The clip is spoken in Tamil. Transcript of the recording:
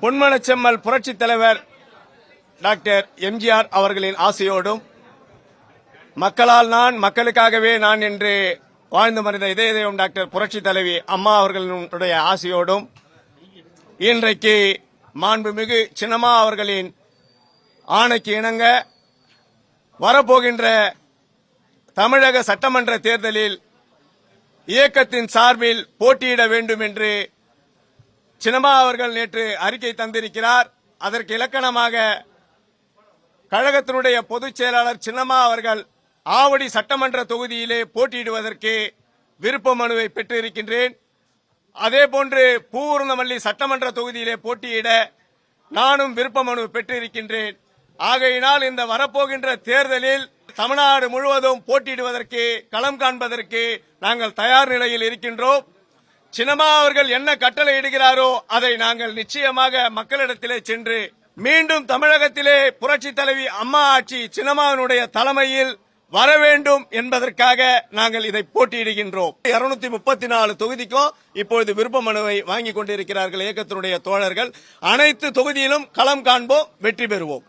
பொன்மனச்செம்மல் புரட்சித் தலைவர் டாக்டர் எம்ஜிஆர் அவர்களின் ஆசையோடும் மக்களால் நான் மக்களுக்காகவே நான் என்று வாழ்ந்து மறைந்த இதய தெய்வம் டாக்டர் புரட்சித் தலைவி அம்மா அவர்களுடைய ஆசையோடும் இன்றைக்கு மாண்புமிகு சின்னம்மா அவர்களின் ஆணைக்கு இணங்க வரப்போகின்ற தமிழக சட்டமன்ற தேர்தலில் இயக்கத்தின் சார்பில் போட்டியிட வேண்டும் என்று சின்னம்மா அவர்கள் நேற்று அறிக்கை தந்திருக்கிறார். அதற்கு இலக்கணமாக கழகத்தினுடைய பொதுச் செயலாளர் சின்னம்மா அவர்கள் ஆவடி சட்டமன்ற தொகுதியிலே போட்டியிடுவதற்கு விருப்ப மனுவை பெற்றிருக்கின்றேன். அதேபோன்று பூவுருந்தமல்லி சட்டமன்ற தொகுதியிலே போட்டியிட நானும் விருப்ப மனு பெற்றிருக்கின்றேன். ஆகையினால் இந்த வரப்போகின்ற தேர்தலில் தமிழ்நாடு முழுவதும் போட்டியிடுவதற்கு களம் காண்பதற்கு நாங்கள் தயார் நிலையில் இருக்கின்றோம். சின்னம்மா அவர்கள் என்ன கட்டளை இடுகிறாரோ அதை நாங்கள் நிச்சயமாக மக்களிடத்திலே சென்று மீண்டும் தமிழகத்திலே புரட்சித் தலைவி அம்மா ஆட்சி சின்னம்மாவினுடைய தலைமையில் வர வேண்டும் என்பதற்காக நாங்கள் இதை போட்டியிடுகின்றோம். 234 தொகுதிக்கும் இப்பொழுது விருப்ப மனுவை வாங்கிக் கொண்டிருக்கிறார்கள் இயக்கத்தினுடைய தோழர்கள். அனைத்து தொகுதியிலும் களம் காண்போம், வெற்றி பெறுவோம்.